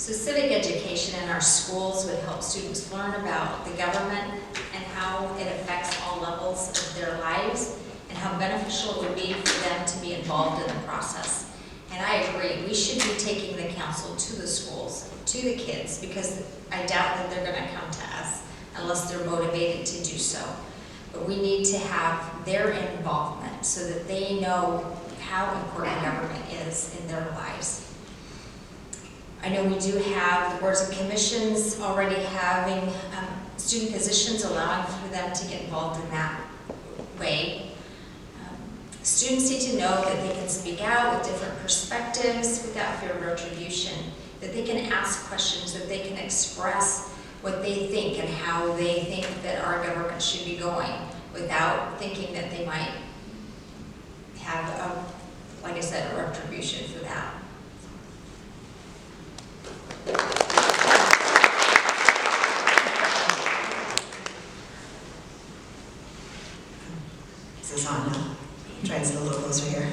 So civic education in our schools would help students learn about the government and how it affects all levels of their lives and how beneficial it would be for them to be involved in the process. And I agree, we should be taking the council to the schools, to the kids, because I doubt that they're going to come to us unless they're motivated to do so. But we need to have their involvement so that they know how important government is in their lives. I know we do have the boards and commissions already having student positions, allowing for them to get involved in that way. Students need to know that they can speak out with different perspectives without fear of retribution, that they can ask questions, that they can express what they think and how they think that our government should be going without thinking that they might have, like I said, a retribution for that. Is this on now? Try and sit a little closer here.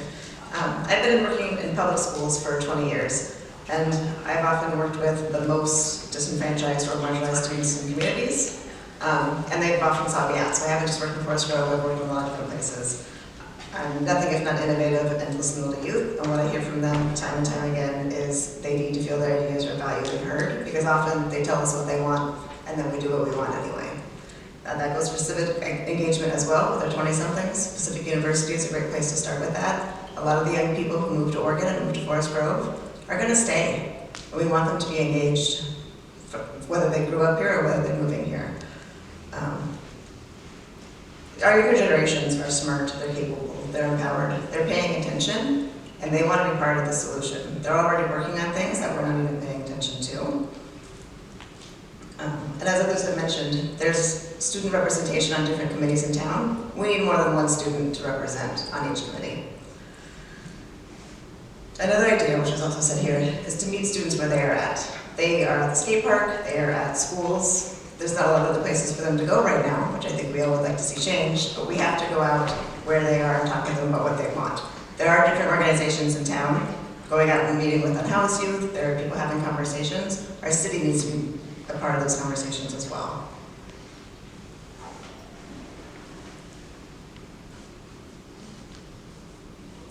I've been working in public schools for 20 years, and I've often worked with the most disenfranchised or marginalized students in communities, and they've often sought me out. So I haven't just worked in Forest Grove, I've worked in a lot of different places. I'm nothing if not innovative and listening to youth, and what I hear from them time and time again is they need to feel their ideas are valued and heard, because often they tell us what they want, and then we do what we want anyway. That goes for civic engagement as well with our 20-somethings. Pacific University is a great place to start with that. A lot of the young people who move to Oregon and move to Forest Grove are going to stay. And we want them to be engaged, whether they grew up here or whether they're moving here. Our younger generations are smart, they're capable, they're empowered, they're paying attention, and they want to be part of the solution. They're already working on things that we're not even paying attention to. And as others have mentioned, there's student representation on different committees in town. We need more than one student to represent on each committee. Another idea, which is also said here, is to meet students where they are at. They are at the skate park, they are at schools. There's not a lot of other places for them to go right now, which I think we all would like to see change, but we have to go out where they are and talk to them about what they want. There are different organizations in town going out and meeting with unhoused youth. There are people having conversations. Our city needs to be a part of those conversations as well.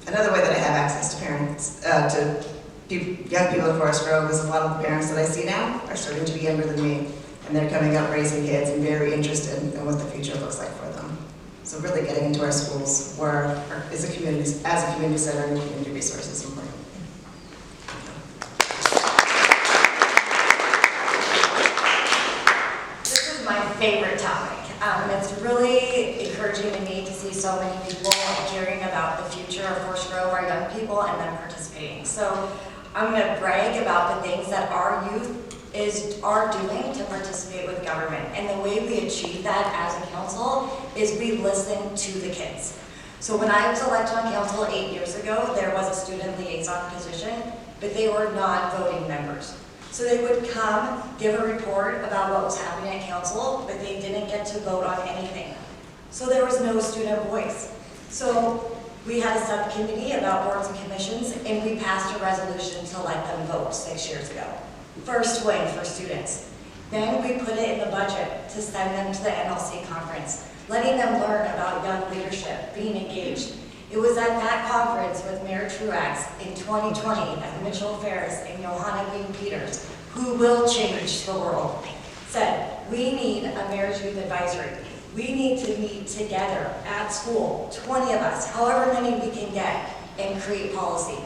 Another way that I have access to parents, to young people in Forest Grove, is a lot of the parents that I see now are starting to be younger than me, and they're coming up raising kids and very interested in what the future looks like for them. So really getting into our schools, where as a community center and community resource is important. Favorite topic. It's really encouraging to me to see so many people caring about the future of Forest Grove, our young people, and them participating. So I'm going to brag about the things that our youth are doing to participate with government. And the way we achieve that as a council is we listen to the kids. So when I was elected on council 8 years ago, there was a student liaison position, but they were not voting members. So they would come, give a report about what was happening at council, but they didn't get to vote on anything. So there was no student voice. So we had a subcommittee about boards and commissions, and we passed a resolution to let them vote 6 years ago. First win for students. Then we put it in the budget to send them to the NLC conference, letting them learn about young leadership, being engaged. It was at that conference with Mayor Truax in 2020 at Mitchell Ferris and Johanna Wing Peters, who will change the world, said, we need a Mayor's Youth Advisory. We need to meet together at school, 20 of us, however many we can get, and create policy.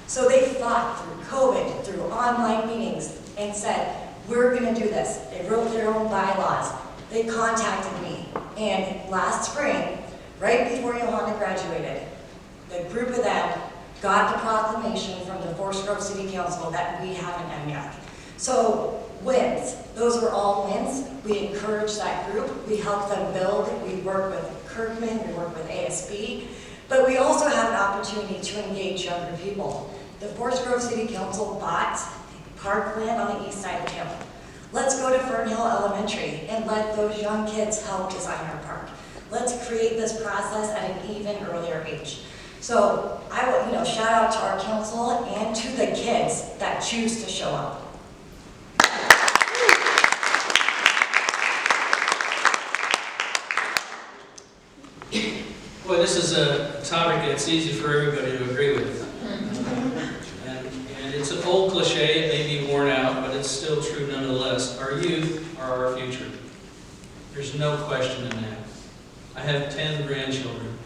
So they fought through COVID, through online meetings, and said, we're going to do this. They wrote their own bylaws. They contacted me, and last spring, right before Johanna graduated, the group of them got the proclamation from the Forest Grove City Council that we haven't done yet. So wins, those were all wins. We encouraged that group. We helped them build. We work with Kirkman, we work with ASB, but we also have an opportunity to engage younger people. The Forest Grove City Council bought parkland on the east side of town. Let's go to Fernhill Elementary and let those young kids help design our park. Let's create this process at an even earlier age. So I will, shout out to our council and to the kids that choose to show up. Boy, this is a topic that's easy for everybody to agree with. And it's an old cliche, it may be worn out, but it's still true nonetheless. Our youth are our future. There's no question in that. I have 10 grandchildren,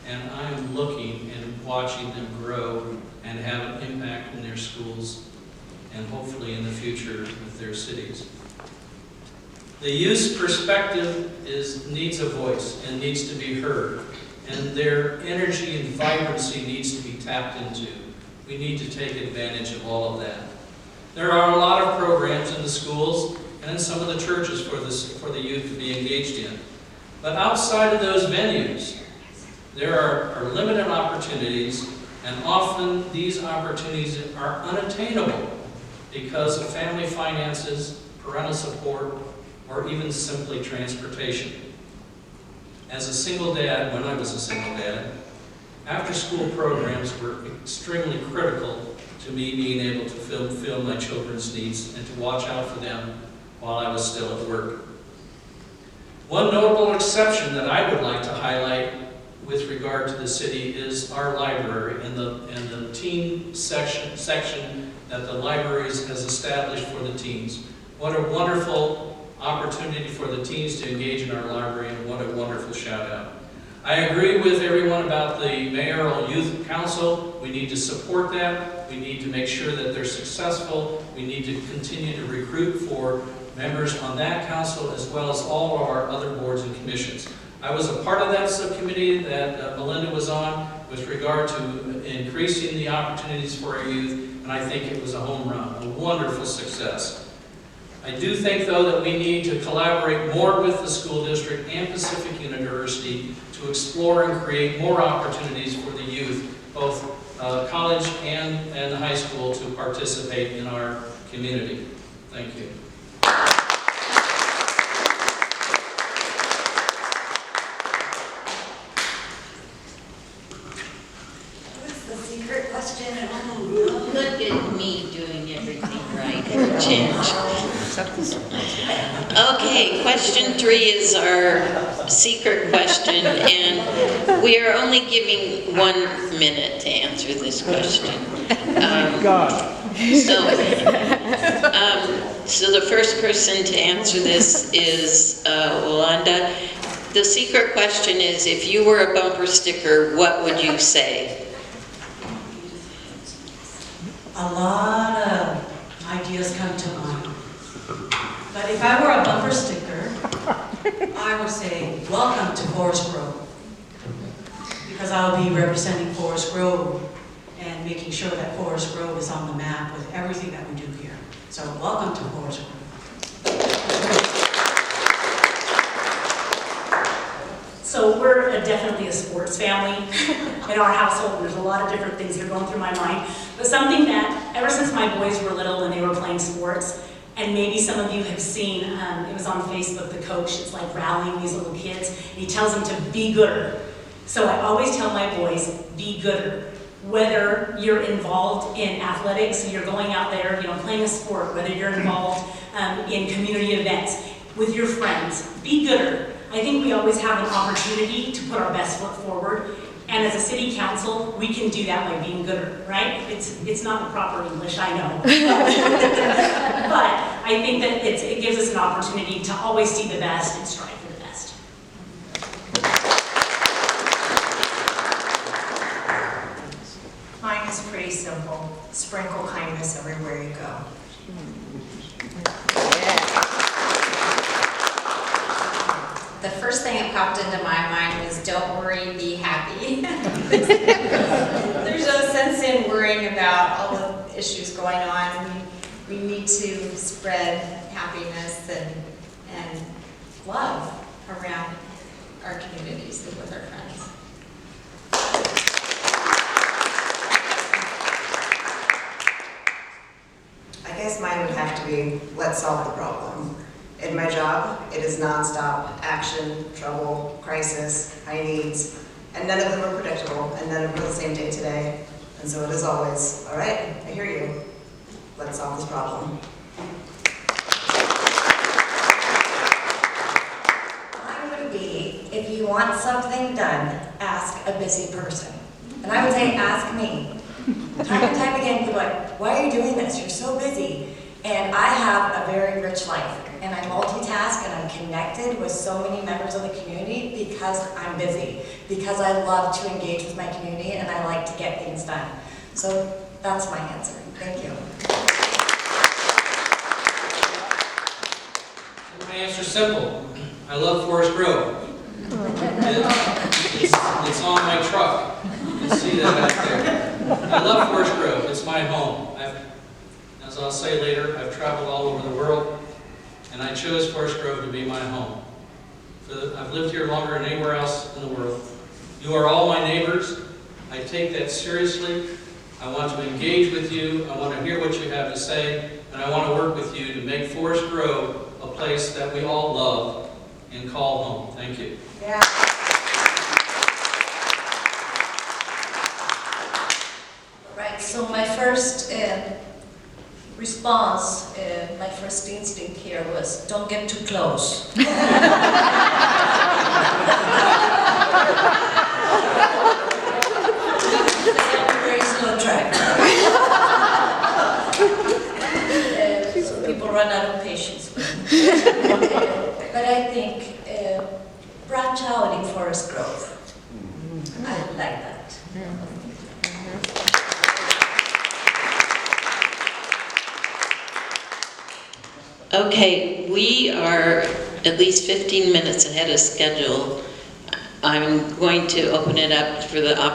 and I am looking and watching them grow and have an impact in their schools and hopefully in the future with their cities. The youth's perspective needs a voice and needs to be heard, and their energy and vibrancy needs to be tapped into. We need to take advantage of all of that. There are a lot of programs in the schools and in some of the churches for the youth to be engaged in. But outside of those venues, there are limited opportunities, and often these opportunities are unattainable because of family finances, parental support, or even simply transportation. As a single dad, when I was a single dad, after-school programs were extremely critical to me being able to fulfill my children's needs and to watch out for them while I was still at work. One notable exception that I would like to highlight with regard to the city is our library and the teen section that the library has established for the teens. What a wonderful opportunity for the teens to engage in our library, and what a wonderful shout out. I agree with everyone about the mayoral youth council. We need to support that. We need to make sure that they're successful. We need to continue to recruit for members on that council as well as all of our other boards and commissions. I was a part of that subcommittee that Melinda was on with regard to increasing the opportunities for our youth, and I think it was a home run, a wonderful success. I do think, though, that we need to collaborate more with the school district and Pacific University to explore and create more opportunities for the youth, both college and high school, to participate in our community. Thank you. What's the secret question? Look at me doing everything right for change. Okay, question 3 is our secret question, and we are only giving 1 minute to answer this question. So the first person to answer this is Wanda. The secret question is, if you were a bumper sticker, what would you say? A lot of ideas come to mind. But if I were a bumper sticker, I would say, welcome to Forest Grove. Because I'll be representing Forest Grove and making sure that Forest Grove is on the map with everything that we do here. So welcome to Forest Grove. So we're definitely a sports family in our household. There's a lot of different things that are going through my mind. But something that, ever since my boys were little and they were playing sports, and maybe some of you have seen, it was on Facebook, the coach is like rallying these little kids, and he tells them to be gooder. So I always tell my boys, be gooder. Whether you're involved in athletics, so you're going out there, playing a sport, whether you're involved in community events, with your friends, be gooder. I think we always have an opportunity to put our best foot forward, and as a city council, we can do that by being gooder, right? It's not the proper English, I know. But I think that it gives us an opportunity to always see the best and strive for the best. Mine is pretty simple. Sprinkle kindness everywhere you go. The first thing that popped into my mind was, don't worry, be happy. There's no sense in worrying about all the issues going on. We need to spread happiness and love around our communities and with our friends. I guess mine would have to be, let's solve the problem. In my job, it is nonstop action, trouble, crisis, high needs, and none of them are predictable, and none of them are the same day today. And so it is always, all right, I hear you. Let's solve this problem. Mine would be, if you want something done, ask a busy person. And I would say, ask me. Time and time again, people are like, why are you doing this? You're so busy. And I have a very rich life, and I multitask, and I'm connected with so many members of the community because I'm busy, because I love to engage with my community, and I like to get things done. So that's my answer. Thank you. My answer's simple. I love Forest Grove. It's on my truck. You can see that back there. I love Forest Grove. It's my home. As I'll say later, I've traveled all over the world, and I chose Forest Grove to be my home. I've lived here longer than anywhere else in the world. You are all my neighbors. I take that seriously. I want to engage with you. I want to hear what you have to say, and I want to work with you to make Forest Grove a place that we all love and call home. Thank you. Yeah. Right, so my first response, my first instinct here was, don't get too close. Very slow track. So people run out of patience. But I think branch out in Forest Grove. I like that. Okay, we are at least 15 minutes ahead of schedule. I'm going to open it up for the